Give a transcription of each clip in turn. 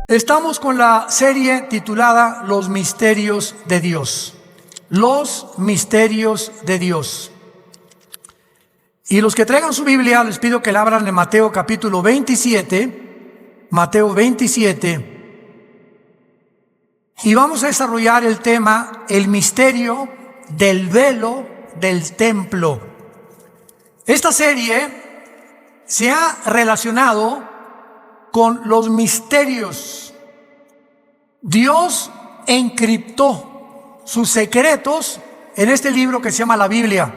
Estamos con la serie titulada Los Misterios de Dios. Los Misterios de Dios. Y los que traigan su Biblia, les pido que la abran en Mateo capítulo 27. Mateo 27. Y vamos a desarrollar el tema, el misterio del velo del templo. Esta serie se ha relacionado con los misterios. Dios encriptó sus secretos en este libro que se llama la Biblia.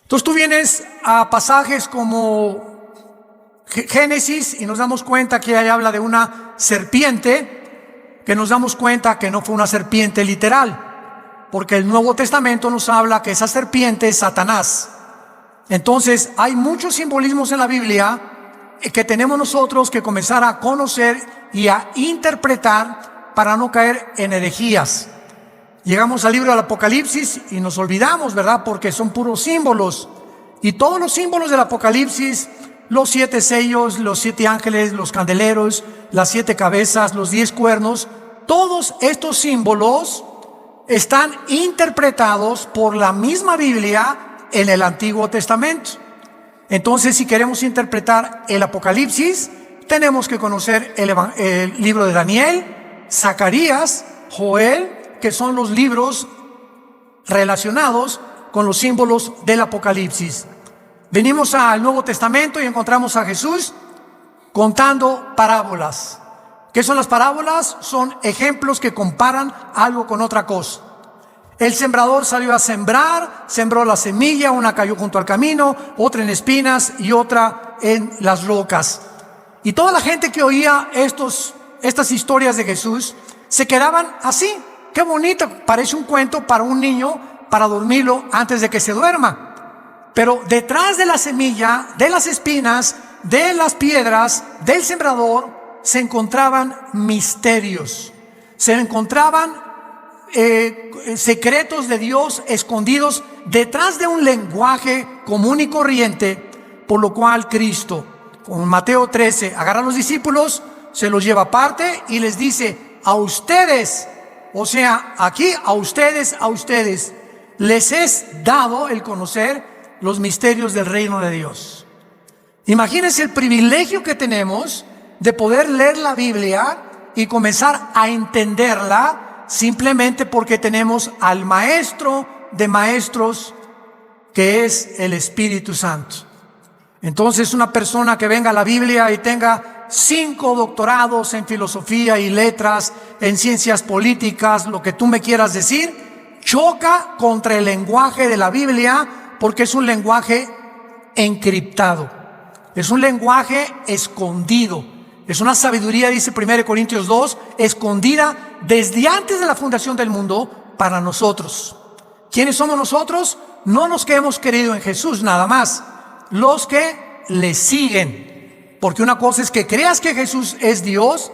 Entonces tú vienes a pasajes como Génesis y nos damos cuenta que ahí habla de una serpiente, que nos damos cuenta que no fue una serpiente literal, porque el Nuevo Testamento nos habla que esa serpiente es Satanás. Entonces hay muchos simbolismos en la Biblia que tenemos nosotros que comenzar a conocer y a interpretar para no caer en herejías. Llegamos al libro del Apocalipsis y nos olvidamos, ¿verdad? Porque son puros símbolos. Y todos los símbolos del Apocalipsis, los 7 sellos, los 7 ángeles, los candeleros, las 7 cabezas, los 10 cuernos, todos estos símbolos están interpretados por la misma Biblia en el Antiguo Testamento. Entonces, si queremos interpretar el Apocalipsis, tenemos que conocer el libro de Daniel, Zacarías, Joel, que son los libros relacionados con los símbolos del Apocalipsis. Venimos al Nuevo Testamento y encontramos a Jesús contando parábolas. ¿Qué son las parábolas? Son ejemplos que comparan algo con otra cosa. El sembrador salió a sembrar, sembró la semilla, una cayó junto al camino, otra en espinas y otra en las rocas. Y toda la gente que oía estas historias de Jesús se quedaban así. Qué bonito, parece un cuento para un niño, para dormirlo antes de que se duerma. Pero detrás de la semilla, de las espinas, de las piedras, del sembrador, se encontraban misterios. Se encontraban secretos de Dios escondidos detrás de un lenguaje común y corriente, por lo cual Cristo, con Mateo 13, agarra a los discípulos, se los lleva aparte y les dice: a ustedes, o sea, aquí a ustedes, les es dado el conocer los misterios del reino de Dios. Imagínense el privilegio que tenemos de poder leer la Biblia y comenzar a entenderla, simplemente porque tenemos al maestro de maestros, que es el Espíritu Santo. Entonces, una persona que venga a la Biblia y tenga 5 doctorados en filosofía y letras, en ciencias políticas, lo que tú me quieras decir, choca contra el lenguaje de la Biblia, porque es un lenguaje encriptado, es un lenguaje escondido. Es una sabiduría, dice 1 Corintios 2, escondida desde antes de la fundación del mundo para nosotros. ¿Quiénes somos nosotros? No los que hemos creído en Jesús nada más, los que le siguen. Porque una cosa es que creas que Jesús es Dios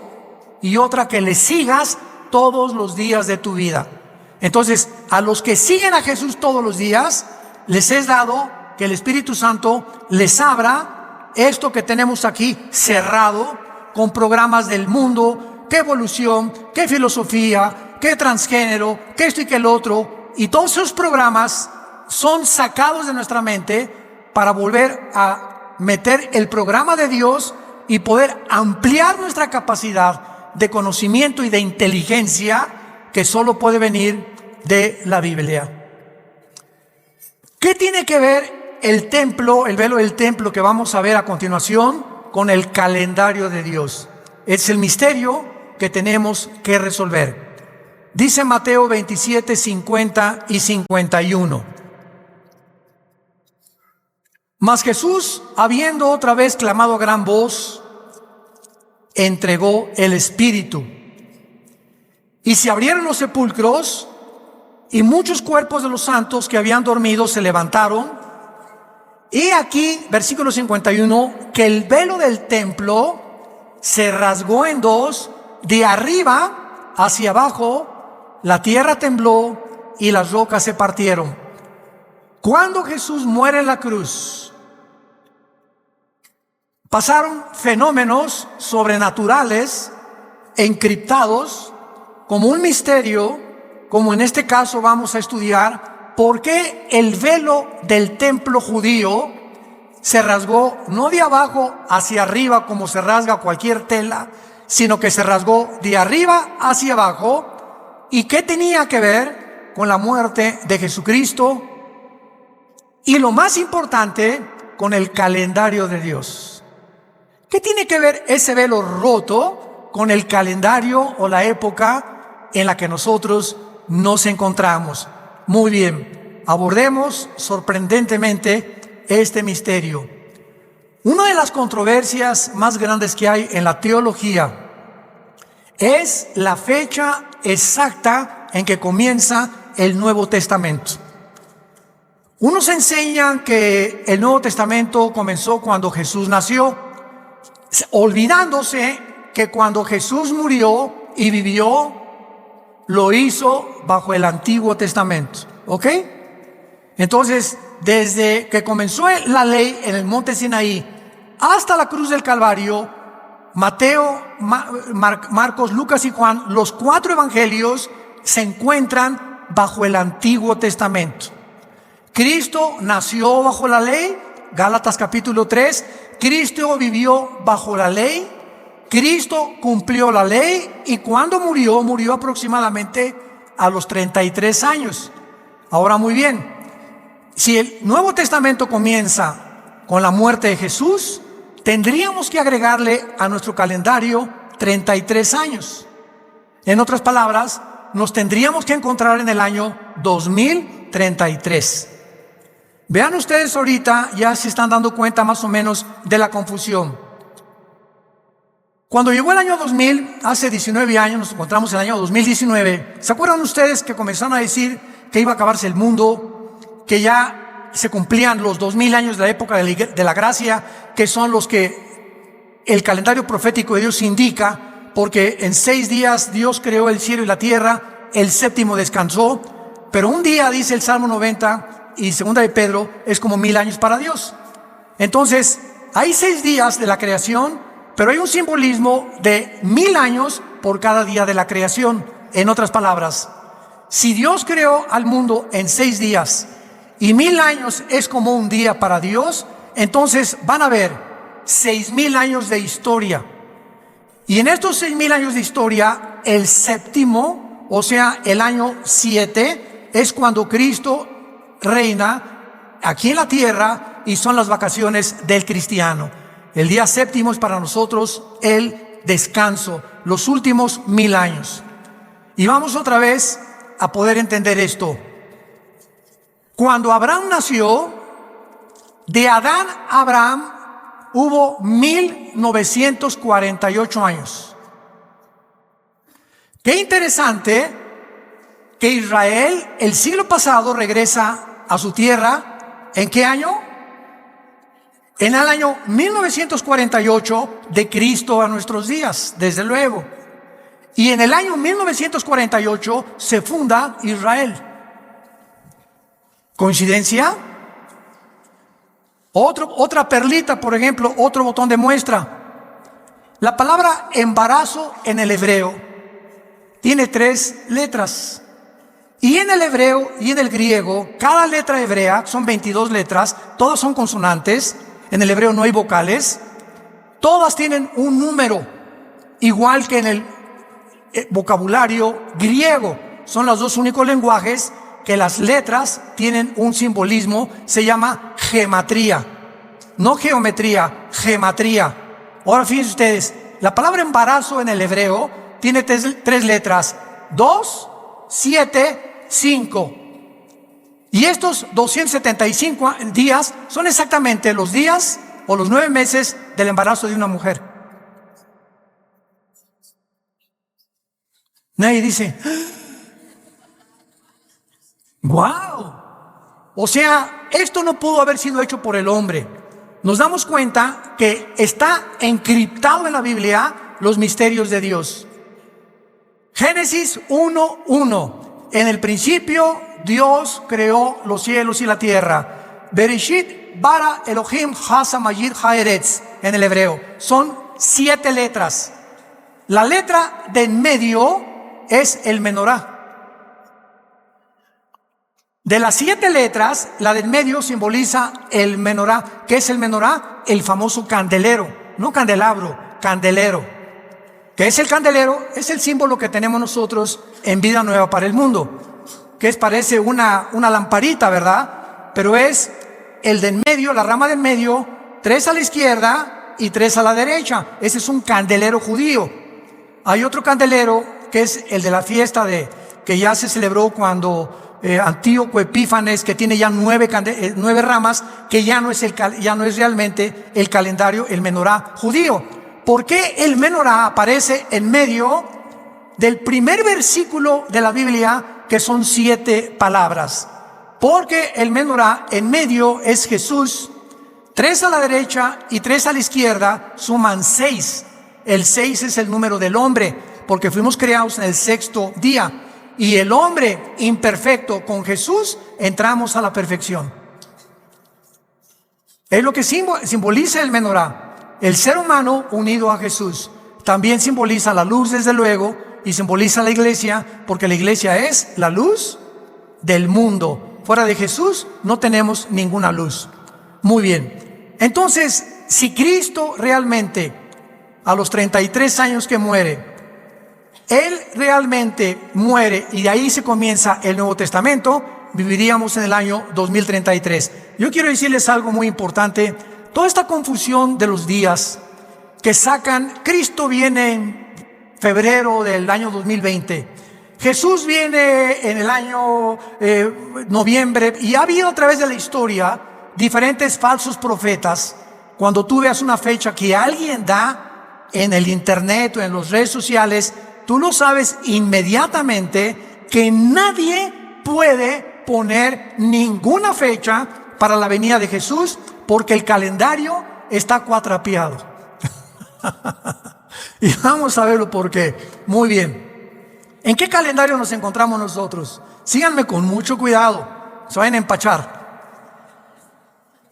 y otra que le sigas todos los días de tu vida. Entonces, a los que siguen a Jesús todos los días, les es dado que el Espíritu Santo les abra esto que tenemos aquí cerrado, con programas del mundo, qué evolución, qué filosofía, qué transgénero, qué esto y qué el otro. Y todos esos programas son sacados de nuestra mente para volver a meter el programa de Dios y poder ampliar nuestra capacidad de conocimiento y de inteligencia que solo puede venir de la Biblia. ¿Qué tiene que ver el templo, el velo del templo que vamos a ver a continuación, con el calendario de Dios? Es el misterio que tenemos que resolver. Dice Mateo 27, 50 y 51. Mas Jesús, habiendo otra vez clamado a gran voz, entregó el Espíritu. Y se abrieron los sepulcros, y muchos cuerpos de los santos que habían dormido se levantaron. Y aquí, versículo 51, que el velo del templo se rasgó en dos, de arriba hacia abajo, la tierra tembló y las rocas se partieron. Cuando Jesús muere en la cruz, pasaron fenómenos sobrenaturales, encriptados, como un misterio, como en este caso vamos a estudiar por qué el velo del templo judío se rasgó no de abajo hacia arriba como se rasga cualquier tela, sino que se rasgó de arriba hacia abajo, y qué tenía que ver con la muerte de Jesucristo, y lo más importante, con el calendario de Dios. ¿Qué tiene que ver ese velo roto con el calendario o la época en la que nosotros nos encontramos? Muy bien, abordemos sorprendentemente este misterio. Una de las controversias más grandes que hay en la teología es la fecha exacta en que comienza el Nuevo Testamento. Unos enseñan que el Nuevo Testamento comenzó cuando Jesús nació, olvidándose que cuando Jesús murió y vivió, lo hizo bajo el Antiguo Testamento. ¿Ok? Entonces, desde que comenzó la ley en el monte Sinaí hasta la cruz del Calvario, Mateo, Marcos, Lucas y Juan, los 4 evangelios se encuentran bajo el Antiguo Testamento. Cristo nació bajo la ley, Gálatas capítulo 3, Cristo vivió bajo la ley, Cristo cumplió la ley, y cuando murió, murió aproximadamente a los 33 años. Ahora muy bien, si el Nuevo Testamento comienza con la muerte de Jesús, tendríamos que agregarle a nuestro calendario 33 años. En otras palabras, nos tendríamos que encontrar en el año 2033. Vean ustedes ahorita, ya se están dando cuenta más o menos de la confusión. Cuando llegó el año 2000, hace 19 años, nos encontramos en el año 2019. ¿Se acuerdan ustedes que comenzaron a decir que iba a acabarse el mundo, que ya se cumplían los 2000 años de la época de la gracia, que son los que el calendario profético de Dios indica, porque en 6 días Dios creó el cielo y la tierra, el 7º descansó, pero un día, dice el Salmo 90 y 2 de Pedro, es como 1000 años para Dios. Entonces, hay 6 días de la creación, pero hay un simbolismo de 1000 años por cada día de la creación. En otras palabras, si Dios creó al mundo en 6 días y 1000 años es como un día para Dios, entonces van a haber 6000 años de historia. Y en estos 6000 años de historia, el 7º, o sea, el año 7, es cuando Cristo reina aquí en la tierra y son las vacaciones del cristiano. El día 7º es para nosotros el descanso, los últimos 1000 años. Y vamos otra vez a poder entender esto. Cuando Abraham nació, de Adán a Abraham hubo 1948 años. Qué interesante que Israel el siglo pasado regresa a su tierra. ¿En qué año? En el año 1948 de Cristo a nuestros días, desde luego. Y en el año 1948 se funda Israel. ¿Coincidencia? Otra perlita, por ejemplo, otro botón de muestra. La palabra embarazo en el hebreo tiene 3 letras. Y en el hebreo y en el griego, cada letra hebrea, son 22 letras, todas son consonantes. En el hebreo no hay vocales. Todas tienen un número, igual que en el vocabulario griego. Son los 2 únicos lenguajes que las letras tienen un simbolismo, se llama gematría. No geometría, gematría. Ahora fíjense ustedes, la palabra embarazo en el hebreo tiene 3 letras: 2, 7, 5. Y estos 275 días son exactamente los días o los 9 meses del embarazo de una mujer. Nadie dice, ¡wow! O sea, esto no pudo haber sido hecho por el hombre. Nos damos cuenta que está encriptado en la Biblia los misterios de Dios. Génesis 1:1. En el principio Dios creó los cielos y la tierra. Bereshit Bara Elohim Hasamayid Haeretz en el hebreo. Son 7 letras. La letra de en medio es el menorá. De las 7 letras, la del medio simboliza el menorá. ¿Qué es el menorá? El famoso candelero, no candelabro, candelero. ¿Qué es el candelero? Es el símbolo que tenemos nosotros en Vida Nueva para el Mundo, que parece una lamparita, ¿verdad? Pero es el de en medio, la rama de en medio, 3 a la izquierda y 3 a la derecha. Ese es un candelero judío. Hay otro candelero que es el de la fiesta que ya se celebró cuando Antíoco Epífanes, que tiene ya 9 ramas, que ya no es realmente el calendario, el menorá judío. ¿Por qué el menorá aparece en medio del primer versículo de la Biblia, que son 7 palabras? Porque el menorá en medio es Jesús, 3 a la derecha y 3 a la izquierda suman 6. El 6 es el número del hombre, porque fuimos creados en el 6º día. Y el hombre imperfecto con Jesús entramos a la perfección. Es lo que simboliza el menorá, el ser humano unido a Jesús. También simboliza la luz, desde luego, y simboliza la iglesia, porque la iglesia es la luz del mundo. Fuera de Jesús no tenemos ninguna luz. Muy bien. Entonces, si Cristo realmente, a los 33 años que muere, Él realmente muere y de ahí se comienza el Nuevo Testamento, viviríamos en el año 2033. Yo quiero decirles algo muy importante. Toda esta confusión de los días que sacan, Cristo viene en febrero del año 2020, Jesús viene en el año noviembre, y ha habido a través de la historia diferentes falsos profetas. Cuando tú veas una fecha que alguien da en el internet o en las redes sociales, tú lo sabes inmediatamente que nadie puede poner ninguna fecha para la venida de Jesús, porque el calendario está cuatrapeado. Y vamos a verlo por qué. Muy bien. ¿En qué calendario nos encontramos nosotros? Síganme con mucho cuidado, se vayan a empachar.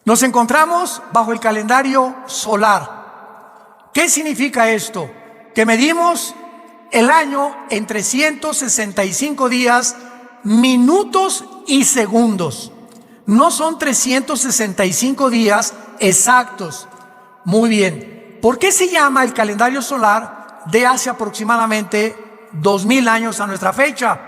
Nos encontramos bajo el calendario solar. ¿Qué significa esto? Que medimos el año en 365 días, minutos y segundos. No son 365 días exactos. Muy bien. ¿Por qué se llama el calendario solar de hace aproximadamente 2000 años a nuestra fecha?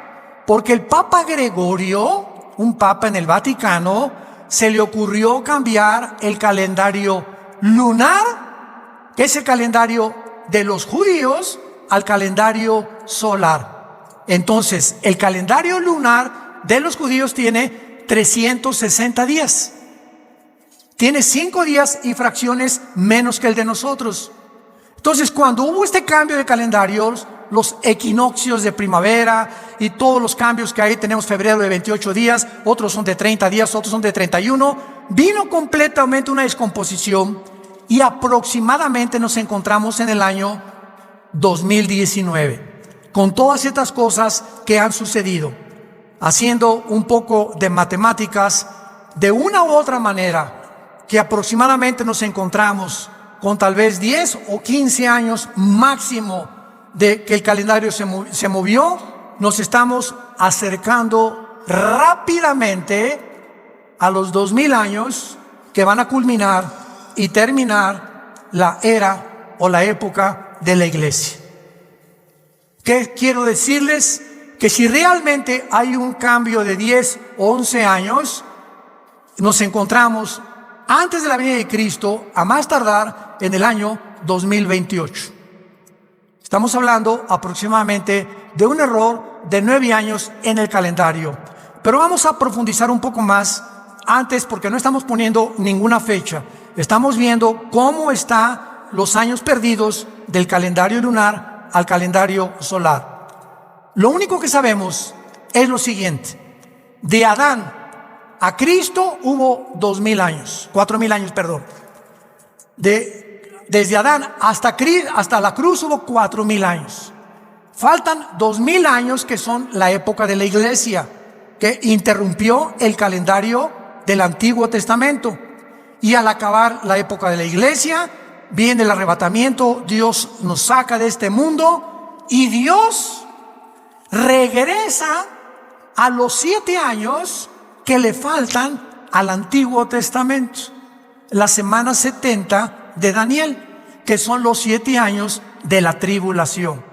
Porque el Papa Gregorio, un papa en el Vaticano, se le ocurrió cambiar el calendario lunar, que es el calendario de los judíos, al calendario solar. Entonces, el calendario lunar de los judíos tiene 360 días. Tiene 5 días y fracciones menos que el de nosotros. Entonces, cuando hubo este cambio de calendarios, los equinoccios de primavera y todos los cambios que ahí tenemos, febrero de 28 días, otros son de 30 días, otros son de 31, vino completamente una descomposición y aproximadamente nos encontramos en el año 2019, con todas estas cosas que han sucedido. Haciendo un poco de matemáticas, de una u otra manera, que aproximadamente nos encontramos con tal vez 10 o 15 años máximo de que el calendario se movió, nos estamos acercando rápidamente a los 2000 años que van a culminar y terminar la era o la época de la iglesia. ¿Qué quiero decirles? Que si realmente hay un cambio de 10 o 11 años, nos encontramos antes de la venida de Cristo, a más tardar en el año 2028. Estamos hablando aproximadamente de un error de 9 años en el calendario. Pero vamos a profundizar un poco más antes, porque no estamos poniendo ninguna fecha. Estamos viendo cómo están los años perdidos del calendario lunar al calendario solar. Lo único que sabemos es lo siguiente: de Adán a Cristo hubo 2000 años, 4000 años, perdón. Desde Adán hasta la cruz hubo 4000 años. Faltan 2000 años, que son la época de la iglesia, que interrumpió el calendario del Antiguo Testamento. Y al acabar la época de la iglesia, viene el arrebatamiento, Dios nos saca de este mundo y Dios regresa a los 7 años que le faltan al Antiguo Testamento, la semana 70 de Daniel, que son los 7 años de la tribulación.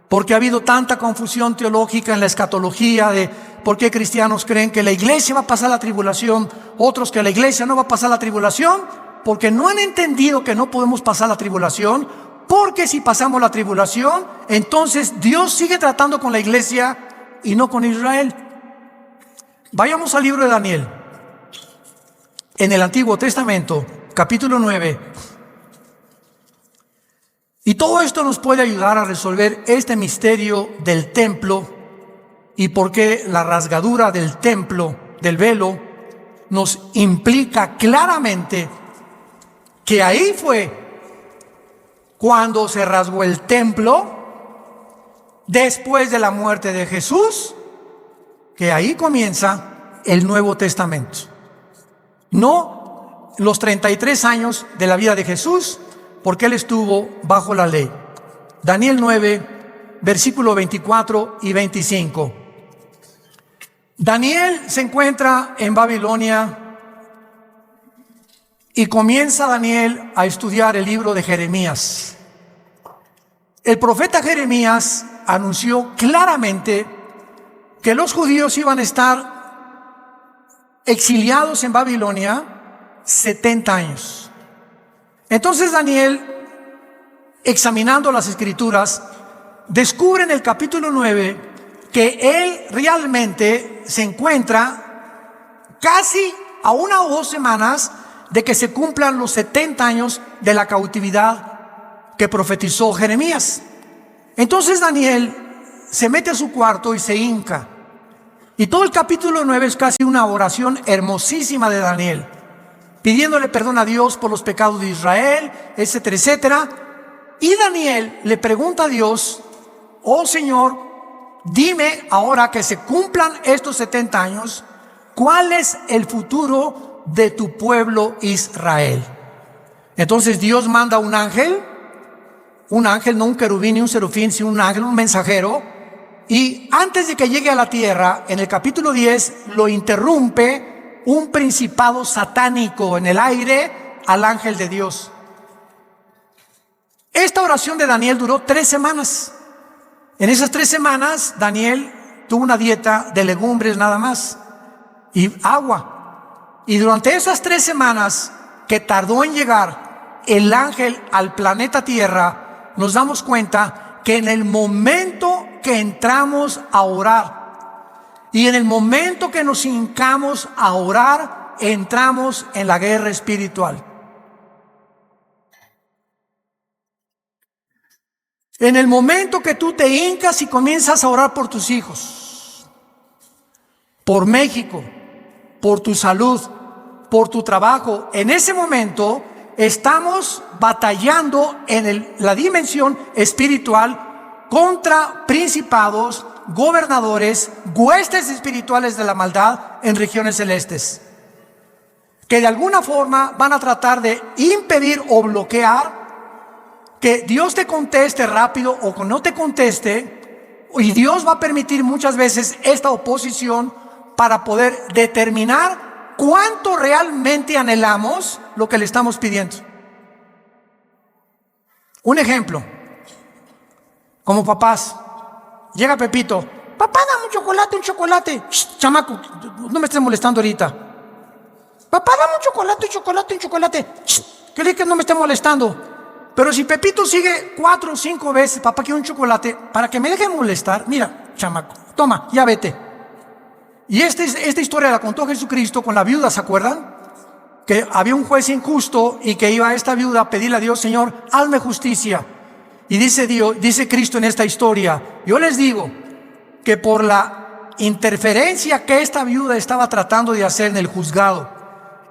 Porque ha habido tanta confusión teológica en la escatología de por qué cristianos creen que la iglesia va a pasar la tribulación, otros que la iglesia no va a pasar la tribulación, porque no han entendido que no podemos pasar la tribulación, porque si pasamos la tribulación, entonces Dios sigue tratando con la iglesia y no con Israel. Vayamos al libro de Daniel, en el Antiguo Testamento, capítulo 9. Y todo esto nos puede ayudar a resolver este misterio del templo y por qué la rasgadura del templo, del velo, nos implica claramente que ahí fue cuando se rasgó el templo después de la muerte de Jesús, que ahí comienza el Nuevo Testamento. No los 33 años de la vida de Jesús, porque Él estuvo bajo la ley. Daniel 9, versículo 24 y 25. Daniel se encuentra en Babilonia y comienza Daniel a estudiar el libro de Jeremías. El profeta Jeremías anunció claramente que los judíos iban a estar exiliados en Babilonia 70 años. Entonces Daniel, examinando las escrituras, descubre en el capítulo 9 que él realmente se encuentra casi a 1 o 2 semanas de que se cumplan los 70 años de la cautividad que profetizó Jeremías. Entonces Daniel se mete a su cuarto y se hinca. Y todo el capítulo 9 es casi una oración hermosísima de Daniel, pidiéndole perdón a Dios por los pecados de Israel, etcétera, etcétera. Y Daniel le pregunta a Dios: oh Señor, dime ahora que se cumplan estos 70 años, ¿cuál es el futuro de tu pueblo Israel? Entonces Dios manda un ángel, no un querubín ni un serafín, sino un ángel, un mensajero. Y antes de que llegue a la tierra, en el capítulo 10, lo interrumpe un principado satánico en el aire al ángel de Dios. Esta oración de Daniel duró 3 semanas. En esas 3 semanas, Daniel tuvo una dieta de legumbres nada más y agua. Y durante esas 3 semanas que tardó en llegar el ángel al planeta Tierra, nos damos cuenta que en el momento que entramos a orar y en el momento que nos hincamos a orar, entramos en la guerra espiritual. En el momento que tú te hincas y comienzas a orar por tus hijos, por México, por tu salud, por tu trabajo, en ese momento estamos batallando en la dimensión espiritual contra principados, gobernadores, huestes espirituales de la maldad en regiones celestes, que de alguna forma van a tratar de impedir o bloquear que Dios te conteste rápido o que no te conteste, y Dios va a permitir muchas veces esta oposición para poder determinar cuánto realmente anhelamos lo que le estamos pidiendo. Un ejemplo, como papás, llega Pepito: papá, dame un chocolate. Shh, chamaco, no me estés molestando ahorita. Papá, dame un chocolate. Shh, que no me esté molestando. Pero si Pepito sigue 4 o 5 veces: papá, quiero un chocolate, para que me deje molestar, mira, chamaco, toma, ya vete. Y esta historia la contó Jesucristo con la viuda, ¿se acuerdan? Que había un juez injusto y que iba a esta viuda a pedirle a Dios: Señor, hazme justicia. Y dice Cristo en esta historia: yo les digo que por la interferencia que esta viuda estaba tratando de hacer en el juzgado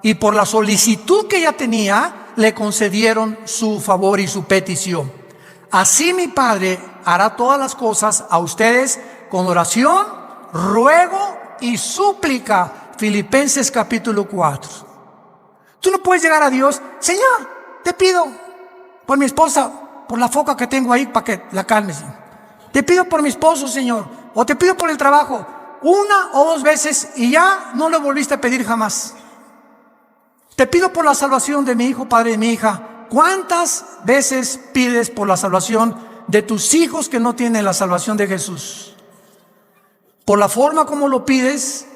y por la solicitud que ella tenía, le concedieron su favor y su petición. Así mi Padre hará todas las cosas a ustedes con oración, ruego y súplica. Filipenses capítulo 4. Tú no puedes llegar a Dios: Señor, te pido por mi esposa, por la foca que tengo ahí, para que la calmes. Te pido por mi esposo, Señor, o te pido por el trabajo, una o dos veces, y ya no lo volviste a pedir jamás. Te pido por la salvación de mi hijo, padre de mi hija. ¿Cuántas veces pides por la salvación de tus hijos que no tienen la salvación de Jesús? Por la forma como lo pides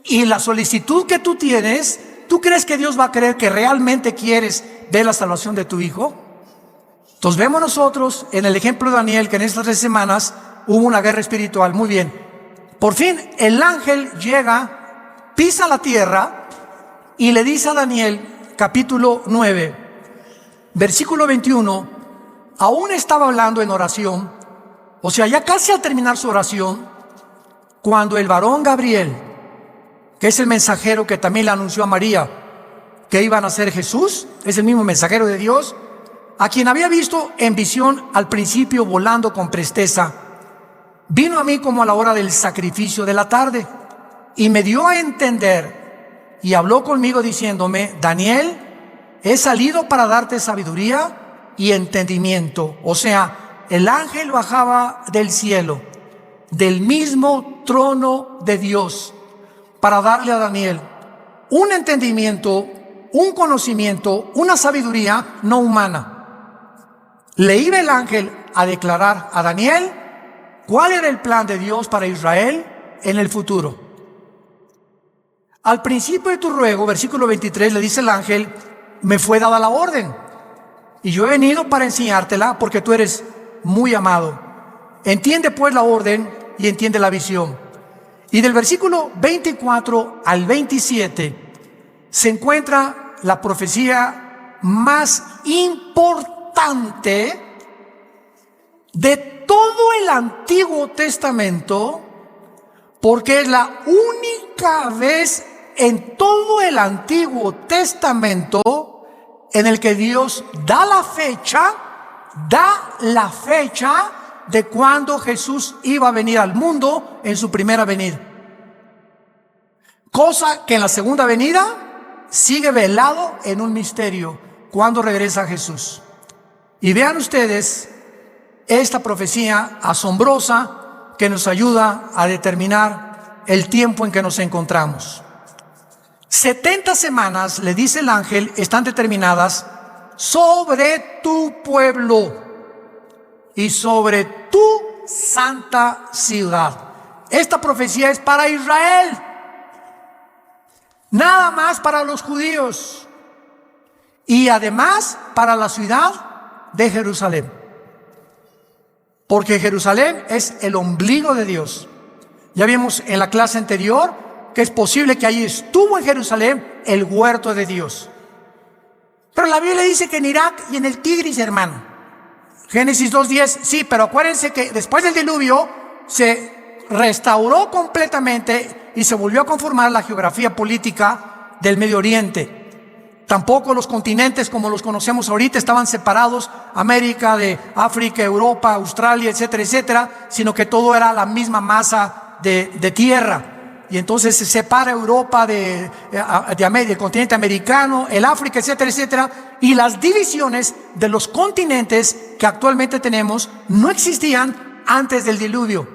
y la solicitud que tú tienes, ¿tú crees que Dios va a creer que realmente quieres ver la salvación de tu hijo? Entonces vemos nosotros en el ejemplo de Daniel que en estas 3 semanas hubo una guerra espiritual. Muy bien. Por fin el ángel llega, pisa la tierra y le dice a Daniel, capítulo 9, versículo 21, aún estaba hablando en oración, o sea, ya casi al terminar su oración, cuando el varón Gabriel, que es el mensajero que también le anunció a María que iban a ser Jesús, es el mismo mensajero de Dios, a quien había visto en visión al principio volando con presteza, vino a mí como a la hora del sacrificio de la tarde y me dio a entender y habló conmigo diciéndome: Daniel, he salido para darte sabiduría y entendimiento. O sea, el ángel bajaba del cielo, del mismo trono de Dios, para darle a Daniel un entendimiento, un conocimiento, una sabiduría no humana. Le iba el ángel a declarar a Daniel cuál era el plan de Dios para Israel en el futuro. Al principio de tu ruego, versículo 23, le dice el ángel: me fue dada la orden y yo he venido para enseñártela porque tú eres muy amado. Entiende pues la orden y entiende la visión. Y del versículo 24 al 27 se encuentra la profecía más importante de todo el Antiguo Testamento, porque es la única vez en todo el Antiguo Testamento en el que Dios da la fecha de cuando Jesús iba a venir al mundo en su primera venida. Cosa que en la segunda venida sigue velado en un misterio, cuando regresa Jesús. Y vean ustedes esta profecía asombrosa que nos ayuda a determinar el tiempo en que nos encontramos. 70 semanas, le dice el ángel, están determinadas sobre tu pueblo y sobre tu santa ciudad. Esta profecía es para Israel, nada más para los judíos, y además para la ciudad de Jerusalén, porque Jerusalén es el ombligo de Dios. Ya vimos en la clase anterior que es posible que allí estuvo en Jerusalén el huerto de Dios. Pero la Biblia dice que en Irak y en el Tigris, hermano. Génesis 2:10, sí, pero acuérdense que después del diluvio se restauró completamente y se volvió a conformar la geografía política del Medio Oriente. Tampoco los continentes como los conocemos ahorita estaban separados, América de África, Europa, Australia, etcétera, etcétera, sino que todo era la misma masa de tierra. Y entonces se separa Europa del continente americano, el África, etcétera, etcétera. Y las divisiones de los continentes que actualmente tenemos no existían antes del diluvio.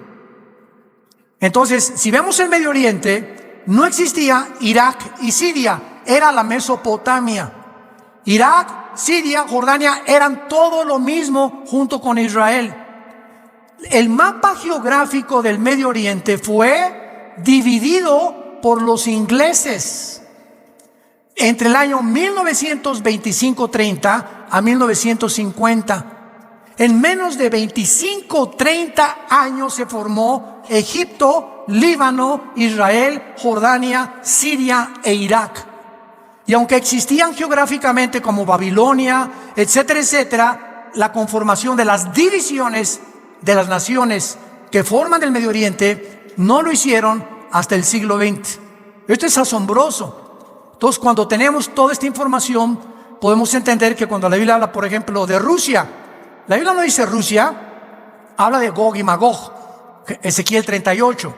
Entonces, si vemos el Medio Oriente, no existía Irak y Siria, era la Mesopotamia. Irak, Siria, Jordania eran todo lo mismo junto con Israel. El mapa geográfico del Medio Oriente fue dividido por los ingleses entre el año 1925-30 a 1950. En menos de 25-30 años se formó Egipto, Líbano, Israel, Jordania, Siria e Irak. Y aunque existían geográficamente como Babilonia, etcétera, etcétera, la conformación de las divisiones de las naciones que forman el Medio Oriente no lo hicieron hasta el siglo XX. Esto es asombroso. Entonces, cuando tenemos toda esta información, podemos entender que cuando la Biblia habla, por ejemplo, de Rusia, la Biblia no dice Rusia, habla de Gog y Magog, Ezequiel 38.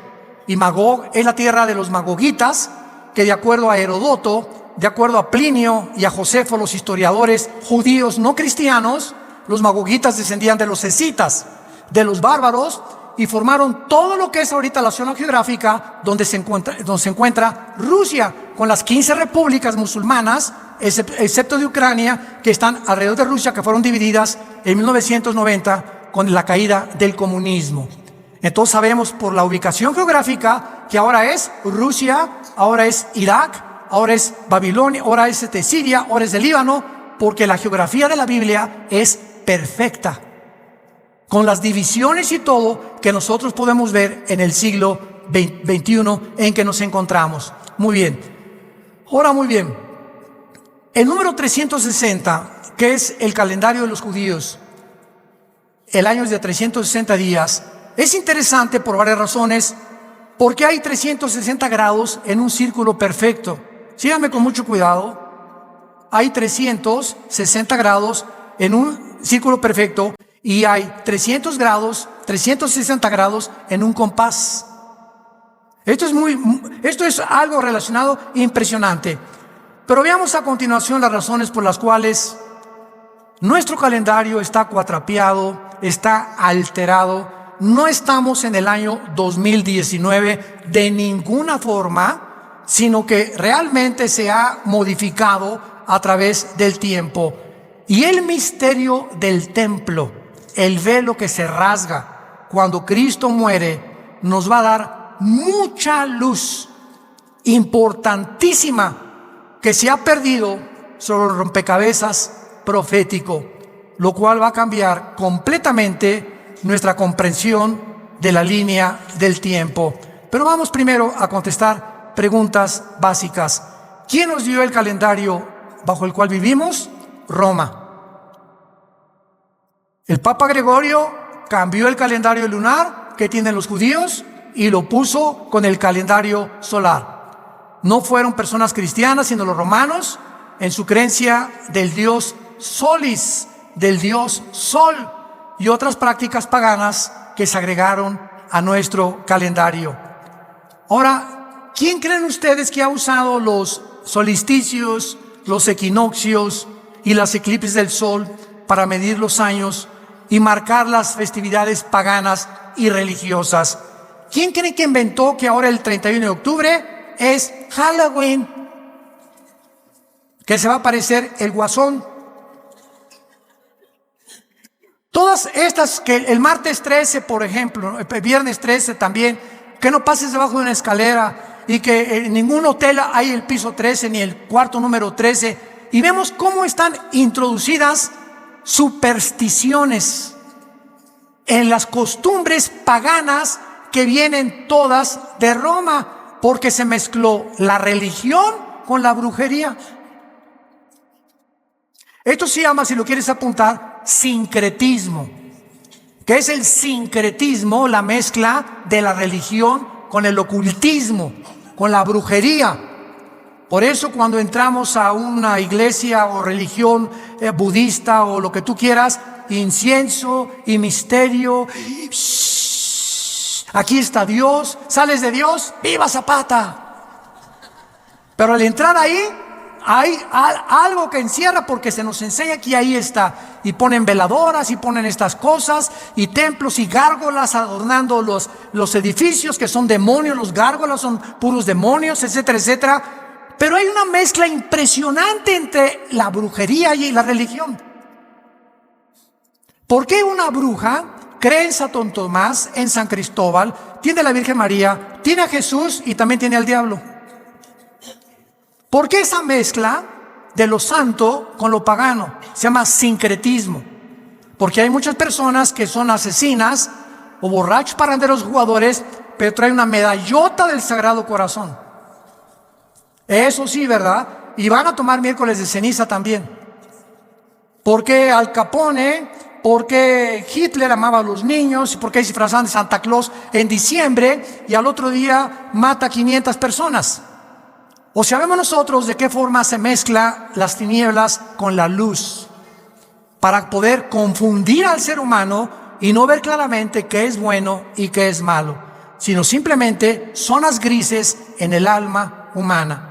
Y Magog es la tierra de los magogitas, que de acuerdo a Herodoto de acuerdo a Plinio y a Josefo, los historiadores judíos no cristianos, los magogitas descendían de los escitas, de los bárbaros, y formaron todo lo que es ahorita la zona geográfica donde se encuentra Rusia, con las 15 repúblicas musulmanas, excepto de Ucrania, que están alrededor de Rusia, que fueron divididas en 1990 con la caída del comunismo. Entonces sabemos por la ubicación geográfica que ahora es Rusia, ahora es Irak, ahora es Babilonia, ahora es Siria, ahora es el Líbano, porque la geografía de la Biblia es perfecta, con las divisiones y todo que nosotros podemos ver en el siglo XXI en que nos encontramos. Muy bien. Ahora, muy bien. El número 360, que es el calendario de los judíos, el año es de 360 días, es interesante por varias razones, porque hay 360 grados en un círculo perfecto. Síganme con mucho cuidado. Hay 360 grados en un círculo perfecto y hay 360 grados en un compás. Esto es algo relacionado impresionante. Pero veamos a continuación las razones por las cuales nuestro calendario está cuatrapeado, está alterado. No estamos en el año 2019 de ninguna forma, sino que realmente se ha modificado a través del tiempo. Y el misterio del templo, el velo que se rasga cuando Cristo muere, nos va a dar mucha luz importantísima que se ha perdido sobre el rompecabezas profético, lo cual va a cambiar completamente nuestra comprensión de la línea del tiempo. Pero vamos primero a contestar preguntas básicas. ¿Quién nos dio el calendario bajo el cual vivimos? Roma. El Papa Gregorio cambió el calendario lunar que tienen los judíos y lo puso con el calendario solar. No fueron personas cristianas, sino los romanos, en su creencia del dios Solis, del dios Sol, y otras prácticas paganas que se agregaron a nuestro calendario. Ahora, ¿quién creen ustedes que ha usado los solsticios, los equinoccios y las eclipses del sol para medir los años y marcar las festividades paganas y religiosas? ¿Quién cree que inventó que ahora el 31 de octubre es Halloween? Que se va a aparecer el guasón. Todas estas, que el martes 13, por ejemplo, el viernes 13 también, que no pases debajo de una escalera y que en ningún hotel hay el piso 13 ni el cuarto número 13. Y vemos cómo están introducidas supersticiones en las costumbres paganas que vienen todas de Roma, porque se mezcló la religión con la brujería. Esto se llama, si lo quieres apuntar, sincretismo. ¿Qué es el sincretismo? La mezcla de la religión con el ocultismo, con la brujería. Por eso cuando entramos a una iglesia o religión budista o lo que tú quieras, incienso y misterio. Aquí está Dios, sales de Dios, ¡viva Zapata! Pero al entrar ahí, hay algo que encierra, porque se nos enseña que ahí está. Y ponen veladoras y ponen estas cosas y templos y gárgolas adornando los edificios, que son demonios. Los gárgolas son puros demonios, etcétera, etcétera. Pero hay una mezcla impresionante entre la brujería y la religión. ¿Por qué una bruja cree en Santo Tomás, en San Cristóbal, tiene a la Virgen María, tiene a Jesús y también tiene al diablo? ¿Por qué esa mezcla de lo santo con lo pagano? Se llama sincretismo. Porque hay muchas personas que son asesinas o borrachos, parranderos, jugadores, pero traen una medallota del Sagrado Corazón. Eso sí, ¿verdad? Y van a tomar miércoles de ceniza también. Porque Al Capone, porque Hitler amaba a los niños, porque se disfrazan de Santa Claus en diciembre y al otro día mata a 500 personas. O sabemos nosotros de qué forma se mezcla las tinieblas con la luz para poder confundir al ser humano y no ver claramente qué es bueno y qué es malo, sino simplemente zonas grises en el alma humana.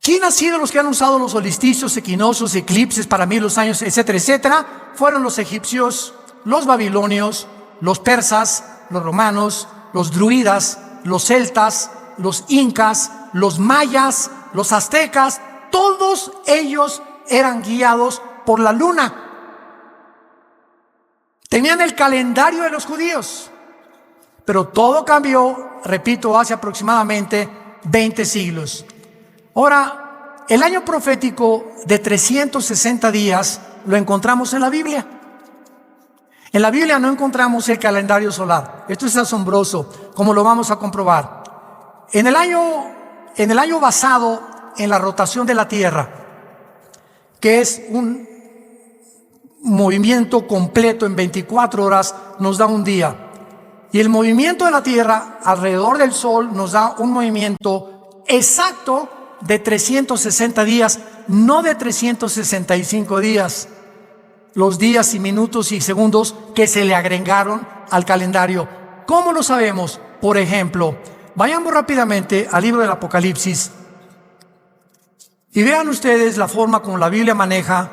¿Quién han sido los que han usado los solsticios, equinoccios, eclipses para medir los años, etcétera, etcétera? Fueron los egipcios, los babilonios, los persas, los romanos, los druidas, los celtas, los incas, los mayas, los aztecas. Todos ellos eran guiados por la luna. Tenían el calendario de los judíos. Pero todo cambió, repito, hace aproximadamente 20 siglos. Ahora, el año profético de 360 días lo encontramos en la Biblia. En la Biblia no encontramos el calendario solar. Esto es asombroso, como lo vamos a comprobar. En el año basado en la rotación de la Tierra, que es un movimiento completo en 24 horas, nos da un día. Y el movimiento de la Tierra alrededor del Sol nos da un movimiento exacto de 360 días, no de 365 días. Los días y minutos y segundos que se le agregaron al calendario. ¿Cómo lo sabemos? Por ejemplo, vayamos rápidamente al libro del Apocalipsis y vean ustedes la forma como la Biblia maneja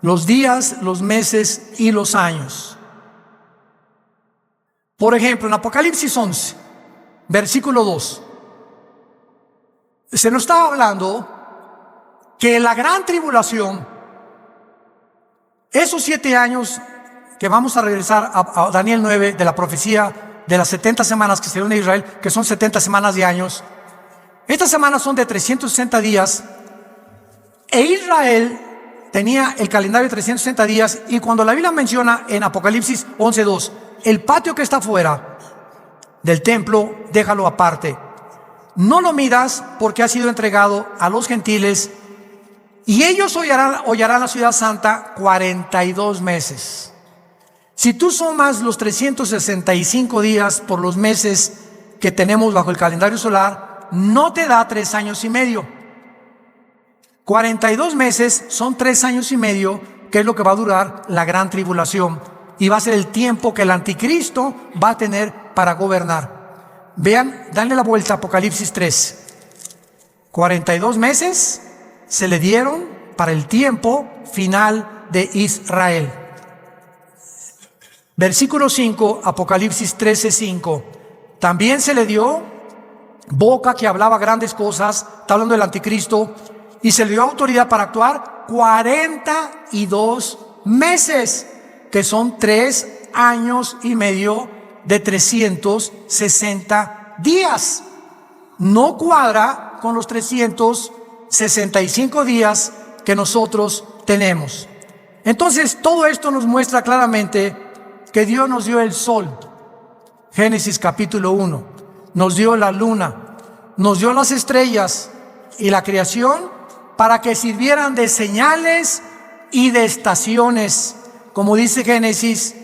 los días, los meses y los años. Por ejemplo, en Apocalipsis 11, versículo 2, se nos está hablando que la gran tribulación, esos 7 años que vamos a regresar a Daniel 9 de la profecía de las 70 semanas que se dieron en Israel, que son 70 semanas de años, estas semanas son de 360 días, e Israel tenía el calendario de 360 días, y cuando la Biblia menciona en Apocalipsis 11:2, el patio que está fuera del templo, déjalo aparte. No lo midas porque ha sido entregado a los gentiles y ellos hollarán la ciudad santa 42 meses. Si tú sumas los 365 días por los meses que tenemos bajo el calendario solar, no te da 3 años y medio. 42 meses son 3 años y medio, que es lo que va a durar la gran tribulación. Y va a ser el tiempo que el anticristo va a tener para gobernar. Vean, danle la vuelta a Apocalipsis 3. 42 meses se le dieron para el tiempo final de Israel. Versículo 5, Apocalipsis 13:5. También se le dio boca que hablaba grandes cosas, está hablando del anticristo, y se le dio autoridad para actuar 42 meses, que son 3 años y medio de 360 días. No cuadra con los 365 días que nosotros tenemos. Entonces, todo esto nos muestra claramente que Dios nos dio el sol. Génesis capítulo 1. Nos dio la luna, nos dio las estrellas y la creación para que sirvieran de señales y de estaciones, como dice Génesis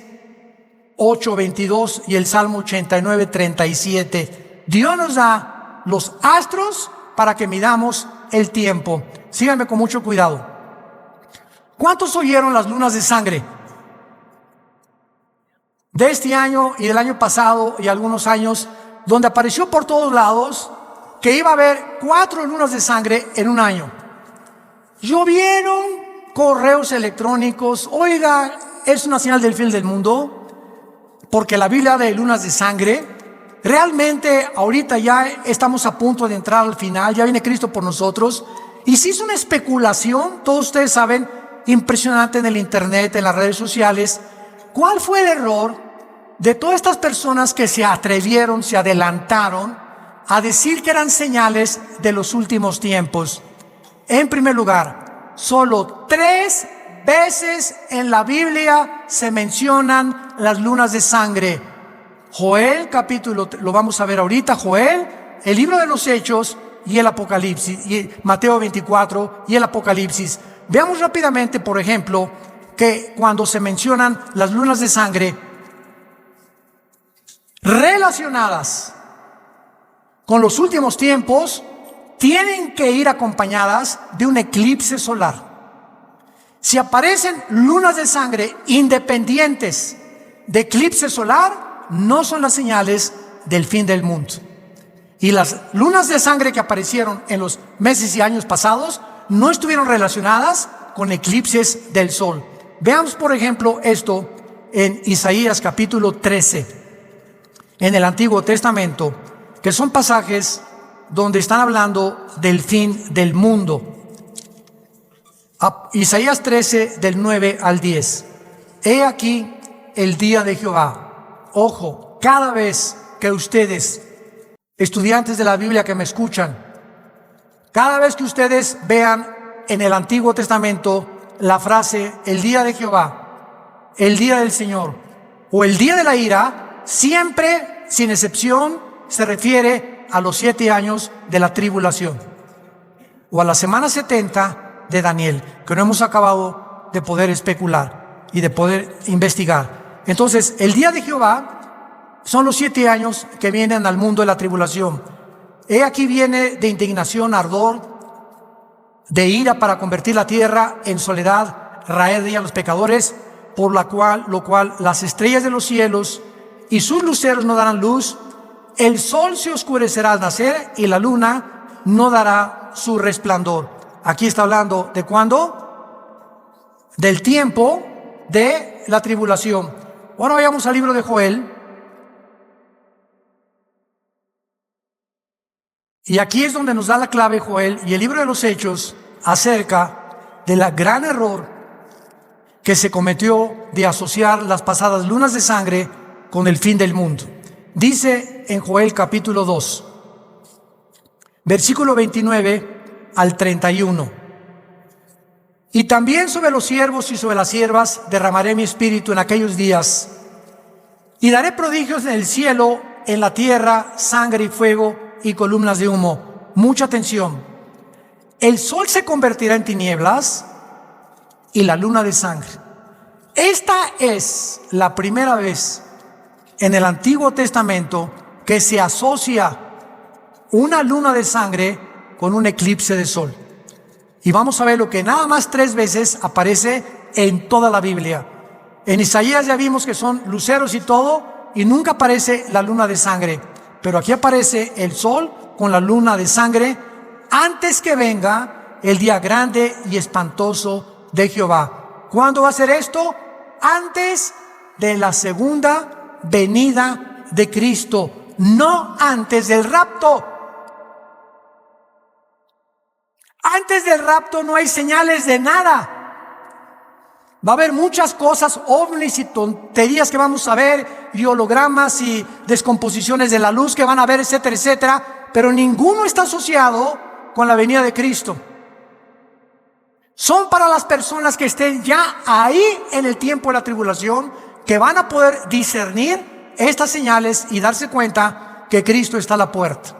8:22 y el Salmo 89:37. Dios nos da los astros para que midamos el tiempo. Síganme con mucho cuidado. ¿Cuántos oyeron las lunas de sangre? De este año y del año pasado y algunos años, donde apareció por todos lados que iba a haber 4 lunas de sangre en un año. Llovieron correos electrónicos. Oiga, es una señal del fin del mundo, porque la Biblia habla de lunas de sangre. Realmente ahorita ya estamos a punto de entrar al final, ya viene Cristo por nosotros, y se hizo una especulación, todos ustedes saben, impresionante en el internet, en las redes sociales. ¿Cuál fue el error de todas estas personas que se atrevieron, se adelantaron a decir que eran señales de los últimos tiempos? En primer lugar, solo 3 veces en la Biblia se mencionan las lunas de sangre. Joel capítulo, lo vamos a ver ahorita, Joel, el libro de los Hechos y el Apocalipsis, y Mateo 24 y el Apocalipsis. Veamos rápidamente, por ejemplo, que cuando se mencionan las lunas de sangre relacionadas con los últimos tiempos, tienen que ir acompañadas de un eclipse solar. Si aparecen lunas de sangre independientes de eclipse solar, no son las señales del fin del mundo. Y las lunas de sangre que aparecieron en los meses y años pasados no estuvieron relacionadas con eclipses del sol. Veamos, por ejemplo, esto en Isaías capítulo 13, en el Antiguo Testamento, que son pasajes donde están hablando del fin del mundo. Isaías 13, del 9 al 10. He aquí el día de Jehová. Ojo, cada vez que ustedes, estudiantes de la Biblia que me escuchan, cada vez que ustedes vean en el Antiguo Testamento la frase el día de Jehová, el día del Señor o el día de la ira, siempre, sin excepción, se refiere a los 7 años de la tribulación o a la semana 70 de Daniel, que no hemos acabado de poder especular y de poder investigar. Entonces, el día de Jehová son los 7 años que vienen al mundo de la tribulación. He aquí viene de indignación, ardor, de ira para convertir la tierra en soledad, raer de ella a los pecadores, por lo cual las estrellas de los cielos y sus luceros no darán luz, el sol se oscurecerá al nacer y la luna no dará su resplandor. Aquí está hablando de ¿cuándo? Del tiempo de la tribulación. Ahora vayamos al libro de Joel. Y aquí es donde nos da la clave Joel y el libro de los Hechos acerca del gran error que se cometió de asociar las pasadas lunas de sangre con el fin del mundo. Dice en Joel capítulo 2, versículo 29 al 31. Y también sobre los siervos y sobre las siervas derramaré mi espíritu en aquellos días, y daré prodigios en el cielo, en la tierra, sangre y fuego y columnas de humo. Mucha atención. El sol se convertirá en tinieblas y la luna de sangre. Esta es la primera vez en el Antiguo Testamento que se asocia una luna de sangre con un eclipse de sol. Y vamos a ver lo que nada más 3 veces aparece en toda la Biblia. En Isaías ya vimos que son luceros y todo, y nunca aparece la luna de sangre. Pero aquí aparece el sol con la luna de sangre antes que venga el día grande y espantoso de Jehová. ¿Cuándo va a ser esto? Antes de la segunda venida de Cristo, no antes del rapto. Antes del rapto no hay señales de nada. Va a haber muchas cosas, ovnis y tonterías que vamos a ver, y hologramas y descomposiciones de la luz que van a ver, etcétera, etcétera, pero ninguno está asociado con la venida de Cristo. Son para las personas que estén ya ahí en el tiempo de la tribulación, que van a poder discernir estas señales y darse cuenta que Cristo está a la puerta.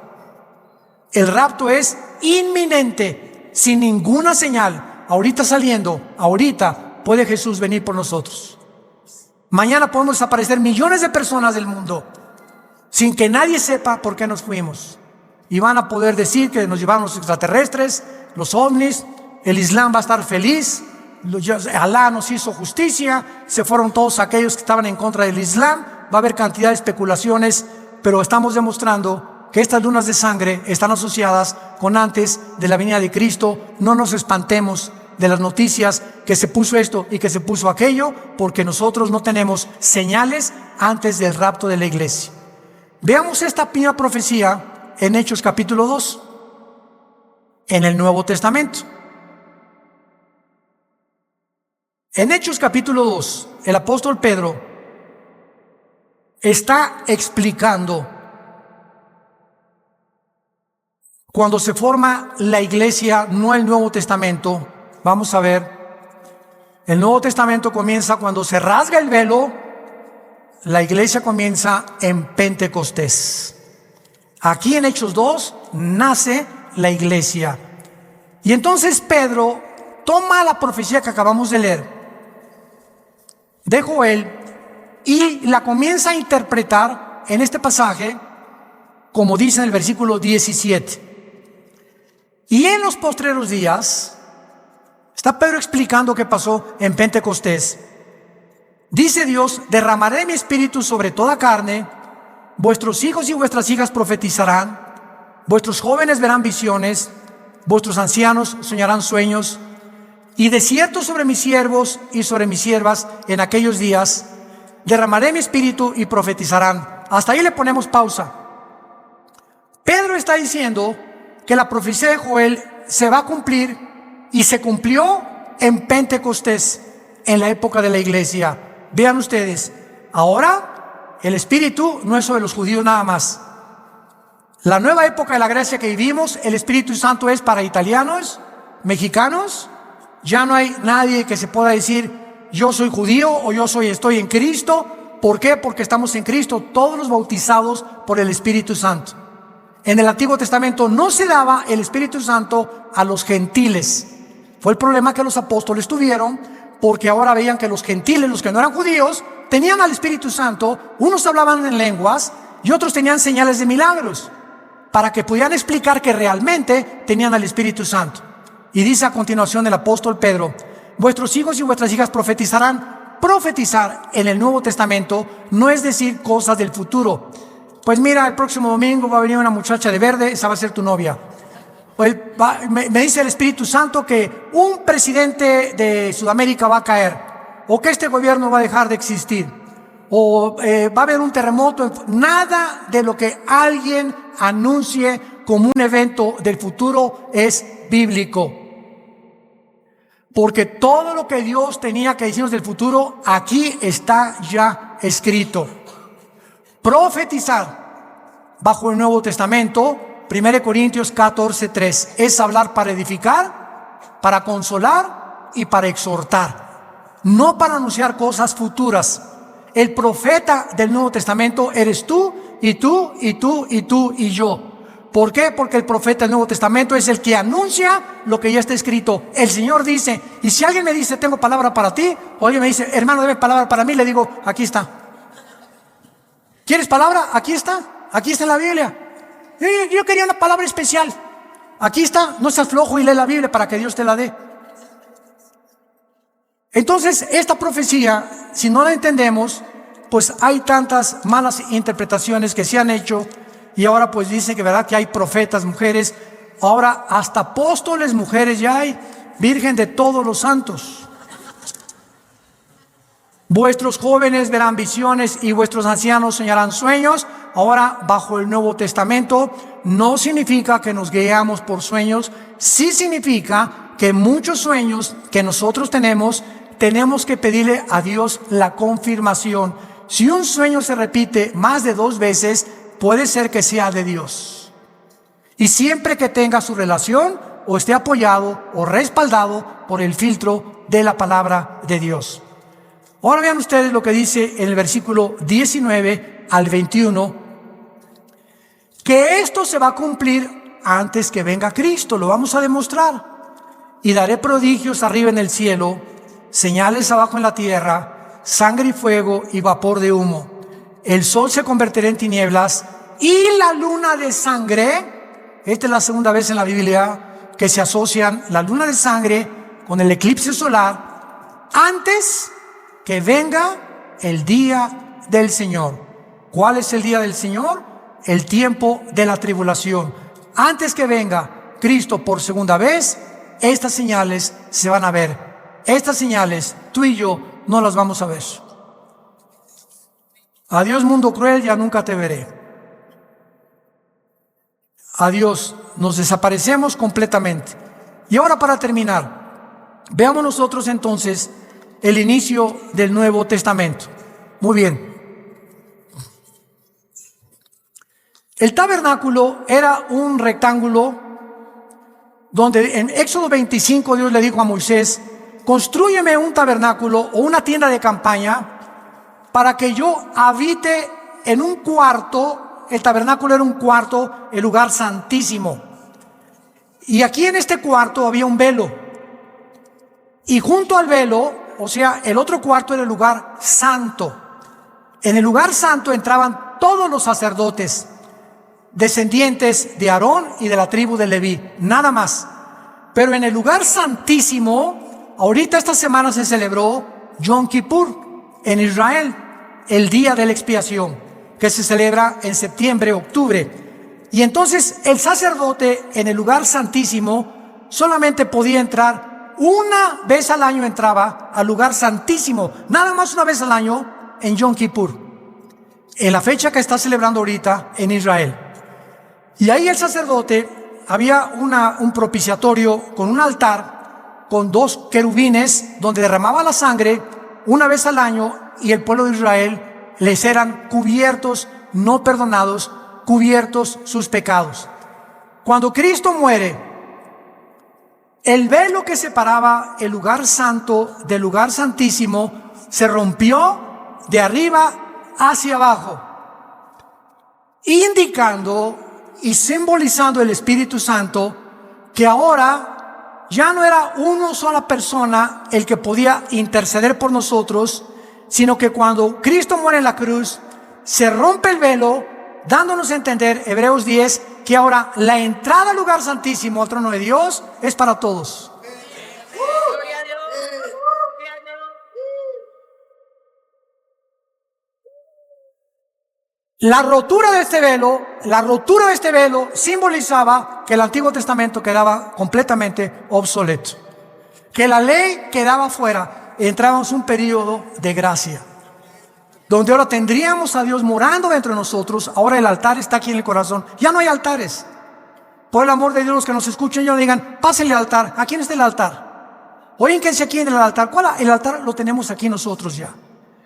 El rapto es inminente, sin ninguna señal. Ahorita saliendo, ahorita puede Jesús venir por nosotros. Mañana podemos desaparecer millones de personas del mundo sin que nadie sepa por qué nos fuimos. Y van a poder decir que nos llevaron los extraterrestres, los ovnis, el Islam va a estar feliz, Alá nos hizo justicia, se fueron todos aquellos que estaban en contra del Islam. Va a haber cantidad de especulaciones, pero estamos demostrando que estas lunas de sangre están asociadas con antes de la venida de Cristo. No nos espantemos de las noticias que se puso esto y que se puso aquello, porque nosotros no tenemos señales antes del rapto de la iglesia. Veamos esta primera profecía en Hechos capítulo 2, en el Nuevo Testamento. En Hechos capítulo 2, el apóstol Pedro está explicando cuando se forma la iglesia, no el Nuevo Testamento. Vamos a ver, el Nuevo Testamento comienza cuando se rasga el velo, la iglesia comienza en Pentecostés. Aquí en Hechos 2 nace la iglesia. Y entonces Pedro toma la profecía que acabamos de leer de Joel y la comienza a interpretar en este pasaje, como dice en el versículo 17. Y en los postreros días, está Pedro explicando qué pasó en Pentecostés. Dice Dios: derramaré mi espíritu sobre toda carne, vuestros hijos y vuestras hijas profetizarán, Vuestros jóvenes verán visiones, vuestros ancianos soñarán sueños, y de cierto sobre mis siervos y sobre mis siervas en aquellos días derramaré mi espíritu y profetizarán. Hasta ahí le ponemos pausa. Pedro está diciendo que la profecía de Joel se va a cumplir y se cumplió en Pentecostés, en la época de la iglesia. Vean ustedes, ahora el espíritu no es sobre los judíos nada más. La nueva época de la gracia que vivimos, el Espíritu Santo es para italianos, mexicanos. Ya no hay nadie que se pueda decir yo soy judío o estoy en Cristo. ¿Por qué? Porque estamos en Cristo, todos los bautizados por el Espíritu Santo. En el Antiguo Testamento no se daba el Espíritu Santo a los gentiles. Fue el problema que los apóstoles tuvieron, porque ahora veían que los gentiles, los que no eran judíos, tenían al Espíritu Santo. Unos hablaban en lenguas y otros tenían señales de milagros, para que pudieran explicar que realmente tenían al Espíritu Santo. Y dice a continuación el apóstol Pedro: vuestros hijos y vuestras hijas profetizarán. Profetizar en el Nuevo Testamento no es decir cosas del futuro. Pues mira, el próximo domingo va a venir una muchacha de verde, esa va a ser tu novia. Me dice el Espíritu Santo que un presidente de Sudamérica va a caer, o que este gobierno va a dejar de existir, o va a haber un terremoto. Nada de lo que alguien anuncie como un evento del futuro es bíblico, porque todo lo que Dios tenía que decirnos del futuro aquí está ya escrito. Profetizar bajo el Nuevo Testamento, 1 Corintios 14:3, es hablar para edificar, para consolar y para exhortar, no para anunciar cosas futuras. El profeta del Nuevo Testamento eres tú y tú y tú y tú y yo. ¿Por qué? Porque el profeta del Nuevo Testamento es el que anuncia lo que ya está escrito. El Señor dice, y si alguien me dice tengo palabra para ti, o alguien me dice hermano debe palabra para mí, le digo aquí está. ¿Quieres palabra? Aquí está en la Biblia. Yo quería una palabra especial. Aquí está, no seas flojo y lee la Biblia para que Dios te la dé. Entonces, esta profecía, si no la entendemos, pues hay tantas malas interpretaciones que se han hecho. Y ahora pues dice que verdad que hay profetas mujeres, ahora hasta apóstoles mujeres ya hay, Virgen de todos los santos. Vuestros jóvenes verán visiones y vuestros ancianos soñarán sueños. Ahora bajo el Nuevo Testamento no significa que nos guiamos por sueños, sí significa que muchos sueños que nosotros tenemos que pedirle a Dios la confirmación. Si un sueño se repite más de 2 veces, puede ser que sea de Dios. Y siempre que tenga su relación o esté apoyado o respaldado por el filtro de la palabra de Dios. Ahora vean ustedes lo que dice en el versículo 19 al 21, que esto se va a cumplir antes que venga Cristo, lo vamos a demostrar. Y daré prodigios arriba en el cielo, señales abajo en la tierra, sangre y fuego y vapor de humo. El sol se convertirá en tinieblas y la luna de sangre. Esta es la segunda vez en la Biblia que se asocian la luna de sangre con el eclipse solar antes que venga el día del Señor. ¿Cuál es el día del Señor? El tiempo de la tribulación. Antes que venga Cristo por segunda vez, estas señales se van a ver. Estas señales tú y yo no las vamos a ver. Adiós mundo cruel, ya nunca te veré. Adiós, nos desaparecemos completamente. Y ahora para terminar, veamos nosotros entonces el inicio del Nuevo Testamento. Muy bien. El tabernáculo era un rectángulo donde en Éxodo 25 Dios le dijo a Moisés: constrúyeme un tabernáculo o una tienda de campaña para que yo habite en un cuarto. El tabernáculo era un cuarto, el lugar santísimo. Y aquí en este cuarto había un velo. Y junto al velo, o sea, el otro cuarto era el lugar santo. En el lugar santo entraban todos los sacerdotes, descendientes de Aarón y de la tribu de Leví, nada más. Pero en el lugar santísimo, ahorita esta semana se celebró Yom Kippur en Israel, el día de la expiación, que se celebra en septiembre, octubre. Y entonces el sacerdote en el lugar santísimo solamente podía entrar una vez al año, entraba al lugar santísimo, nada más una vez al año en Yom Kippur, en la fecha que está celebrando ahorita en Israel. Y ahí el sacerdote, había un propiciatorio con un altar, con 2 querubines, donde derramaba la sangre una vez al año, y el pueblo de Israel les eran cubiertos, no perdonados, cubiertos sus pecados. Cuando Cristo muere, el velo que separaba el lugar santo del lugar santísimo se rompió de arriba hacia abajo, indicando y simbolizando el Espíritu Santo, que ahora ya no era una sola persona el que podía interceder por nosotros, sino que cuando Cristo muere en la cruz, se rompe el velo, dándonos a entender, Hebreos 10, que ahora la entrada al lugar santísimo, al trono de Dios, es para todos. La rotura de este velo simbolizaba que el Antiguo Testamento quedaba completamente obsoleto, que la ley quedaba fuera, entrábamos en un periodo de gracia, donde ahora tendríamos a Dios morando dentro de nosotros. Ahora el altar está aquí en el corazón, ya no hay altares. Por el amor de Dios, los que nos escuchen ya no digan, pásenle al altar. ¿A quién está el altar? Oigan, que aquí en el altar. ¿Cuál? El altar lo tenemos aquí nosotros ya.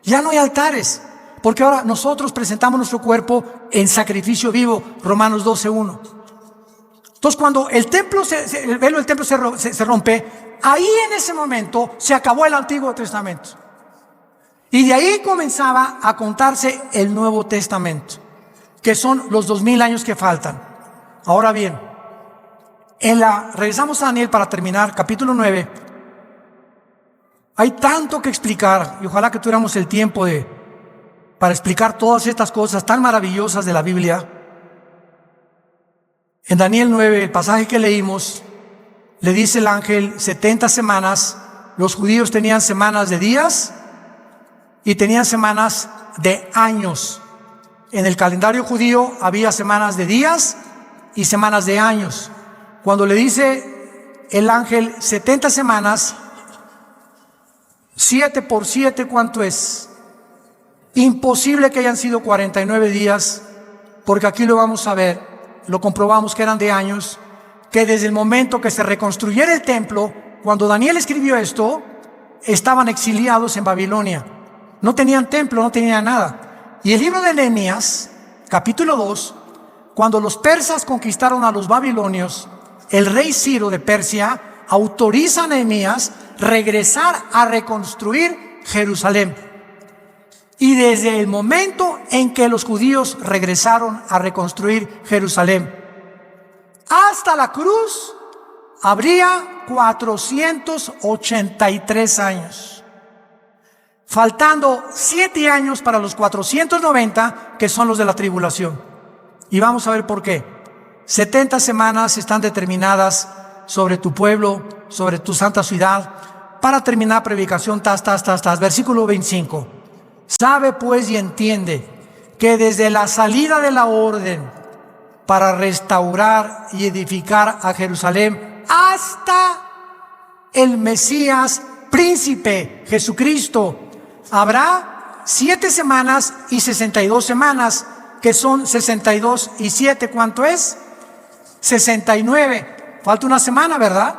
Ya no hay altares, porque ahora nosotros presentamos nuestro cuerpo en sacrificio vivo, Romanos 12:1. Entonces, cuando el velo del templo se rompe, ahí en ese momento se acabó el Antiguo Testamento. Y de ahí comenzaba a contarse el Nuevo Testamento, que son los 2000 años que faltan. Ahora bien, regresamos a Daniel para terminar, capítulo 9. Hay tanto que explicar, y ojalá que tuviéramos el tiempo para explicar todas estas cosas tan maravillosas de la Biblia. En Daniel 9, el pasaje que leímos, le dice el ángel 70 semanas. Los judíos tenían semanas de días y tenían semanas de años. En el calendario judío había semanas de días y semanas de años. Cuando le dice el ángel 70 semanas, 7 por 7, ¿cuánto es? Imposible que hayan sido 49 días, porque aquí lo vamos a ver, lo comprobamos que eran de años, que desde el momento que se reconstruyera el templo, cuando Daniel escribió esto, estaban exiliados en Babilonia. No tenían templo, no tenían nada. Y el libro de Nehemías, capítulo 2, cuando los persas conquistaron a los babilonios, el rey Ciro de Persia autoriza a Nehemías regresar a reconstruir Jerusalén. Y desde el momento en que los judíos regresaron a reconstruir Jerusalén hasta la cruz, habría 483 años, faltando 7 años para los 490, que son los de la tribulación. Y vamos a ver por qué. 70 semanas están determinadas sobre tu pueblo, sobre tu santa ciudad. Para terminar, predicación, versículo 25. Sabe pues y entiende que desde la salida de la orden para restaurar y edificar a Jerusalén hasta el Mesías príncipe Jesucristo, habrá 7 semanas y 62 semanas, que son 62 y 7, ¿cuánto es? 69. Falta una semana, ¿verdad?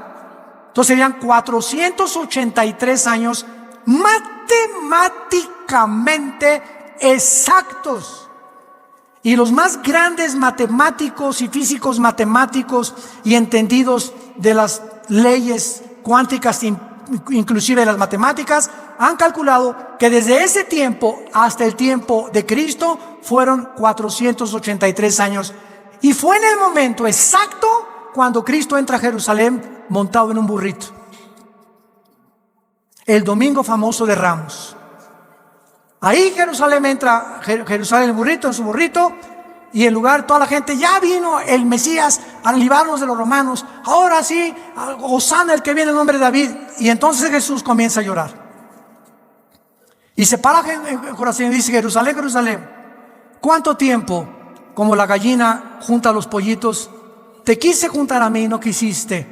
Entonces serían 483 años matemáticamente exactos. Y los más grandes matemáticos y físicos matemáticos y entendidos de las leyes cuánticas, inclusive de las matemáticas, han calculado que desde ese tiempo hasta el tiempo de Cristo fueron 483 años. Y fue en el momento exacto cuando Cristo entra a Jerusalén montado en un burrito. El domingo famoso de Ramos. Ahí Jerusalén entra, Jerusalén el burrito, en su burrito, y en lugar toda la gente, ya vino el Mesías a librarnos de los romanos, ahora sí, hosana el que viene en nombre de David. Y entonces Jesús comienza a llorar. Y se para en Jerusalén y dice, Jerusalén, Jerusalén, ¿cuánto tiempo como la gallina junta a los pollitos. Te quise juntar a mí y no quisiste.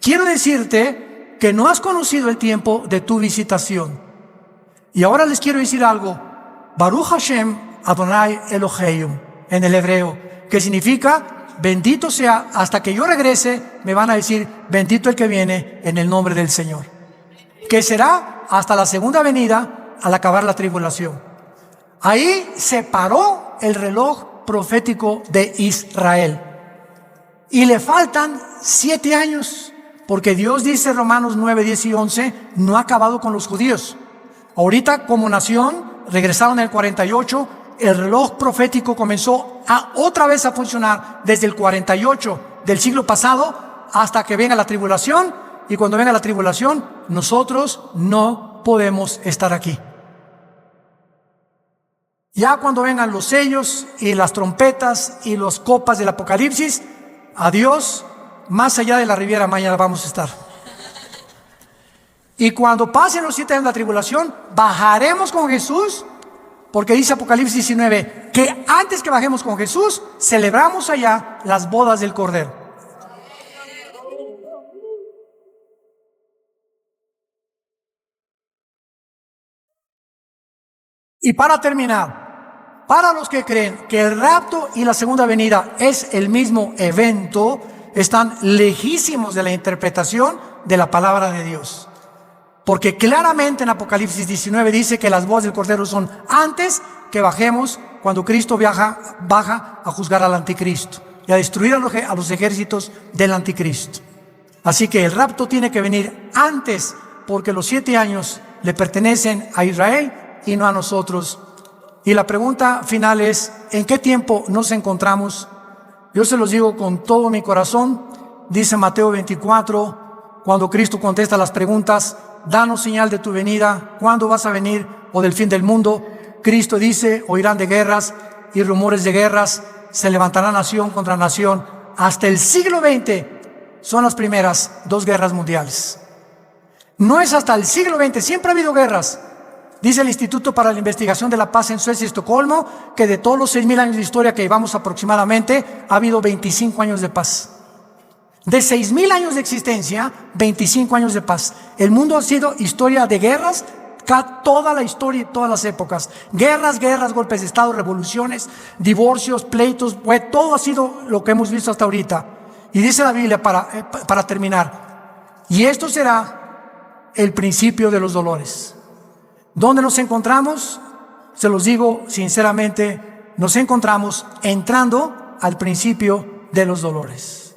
Quiero decirte que no has conocido el tiempo de tu visitación. Y ahora les quiero decir algo. Baruch Hashem Adonai Eloheinu, en el hebreo, que significa bendito sea, hasta que yo regrese, me van a decir bendito el que viene en el nombre del Señor, que será hasta la segunda venida al acabar la tribulación. Ahí se paró el reloj profético de Israel y le faltan 7 años, porque Dios dice, Romanos 9, 10 y 11, no ha acabado con los judíos. Ahorita como nación regresaron en el 48, el reloj profético comenzó otra vez a funcionar desde el 48 del siglo pasado hasta que venga la tribulación, y cuando venga la tribulación nosotros no podemos estar aquí. Ya cuando vengan los sellos y las trompetas y las copas del Apocalipsis, adiós, más allá de la Riviera Maya vamos a estar. Y cuando pasen los 7 años de la tribulación, bajaremos con Jesús, porque dice Apocalipsis 19, que antes que bajemos con Jesús, celebramos allá las bodas del Cordero. Y para terminar, para los que creen que el rapto y la segunda venida es el mismo evento, están lejísimos de la interpretación de la palabra de Dios. Porque claramente en Apocalipsis 19 dice que las bodas del Cordero son antes que bajemos, cuando Cristo baja a juzgar al anticristo y a destruir a los ejércitos del anticristo. Así que el rapto tiene que venir antes, porque los 7 años le pertenecen a Israel y no a nosotros. Y la pregunta final es, ¿en qué tiempo nos encontramos? Yo se los digo con todo mi corazón. Dice Mateo 24, cuando Cristo contesta las preguntas, danos señal de tu venida, ¿cuándo vas a venir? O del fin del mundo. Cristo dice, oirán de guerras y rumores de guerras, se levantará nación contra nación. Hasta el siglo XX son las primeras 2 guerras mundiales. No es hasta el siglo XX, siempre ha habido guerras. Dice el Instituto para la Investigación de la Paz en Suecia y Estocolmo que de todos los 6.000 años de historia que llevamos aproximadamente, ha habido 25 años de paz. De 6.000 años de existencia, 25 años de paz. El mundo ha sido historia de guerras, toda la historia y todas las épocas. Guerras, golpes de estado, revoluciones, divorcios, pleitos, todo ha sido lo que hemos visto hasta ahorita. Y dice la Biblia para terminar, y esto será el principio de los dolores. ¿Dónde nos encontramos? Se los digo sinceramente, nos encontramos entrando al principio de los dolores.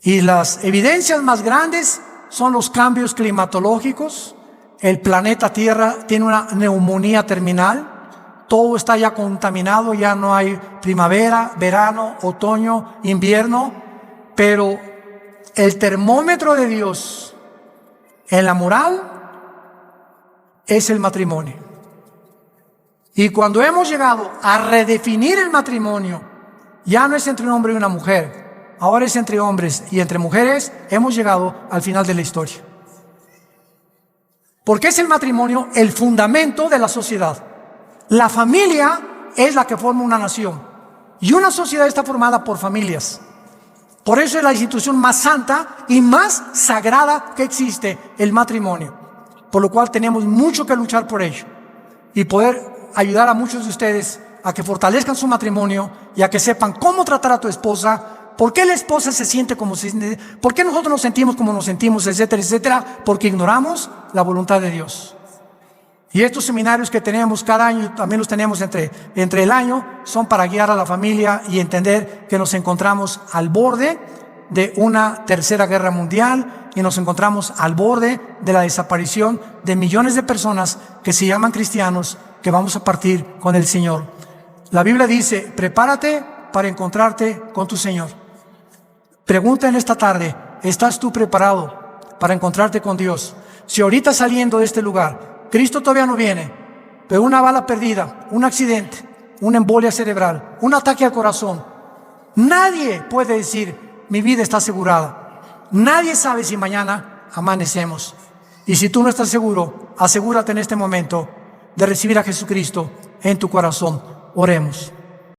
Y las evidencias más grandes son los cambios climatológicos. El planeta Tierra tiene una neumonía terminal. Todo está ya contaminado, ya no hay primavera, verano, otoño, invierno. Pero el termómetro de Dios en la moral es el matrimonio. Y cuando hemos llegado a redefinir el matrimonio, ya no es entre un hombre y una mujer, ahora es entre hombres y entre mujeres, hemos llegado al final de la historia. Porque es el matrimonio el fundamento de la sociedad. La familia es la que forma una nación, y una sociedad está formada por familias. Por eso es la institución más santa y más sagrada que existe, el matrimonio. Por lo cual tenemos mucho que luchar por ello y poder ayudar a muchos de ustedes a que fortalezcan su matrimonio y a que sepan cómo tratar a tu esposa, por qué la esposa se siente como se siente, por qué nosotros nos sentimos como nos sentimos, etcétera, etcétera, porque ignoramos la voluntad de Dios. Y estos seminarios que tenemos cada año, también los tenemos entre el año, son para guiar a la familia y entender que nos encontramos al borde de una tercera guerra mundial, y nos encontramos al borde de la desaparición de millones de personas que se llaman cristianos, que vamos a partir con el Señor. La Biblia dice, prepárate para encontrarte con tu Señor. Pregunta en esta tarde, ¿estás tú preparado para encontrarte con Dios? Si ahorita saliendo de este lugar, Cristo todavía no viene, pero una bala perdida, un accidente, una embolia cerebral, un ataque al corazón, nadie puede decir, mi vida está asegurada. Nadie sabe si mañana amanecemos. Y si tú no estás seguro, asegúrate en este momento de recibir a Jesucristo en tu corazón. Oremos.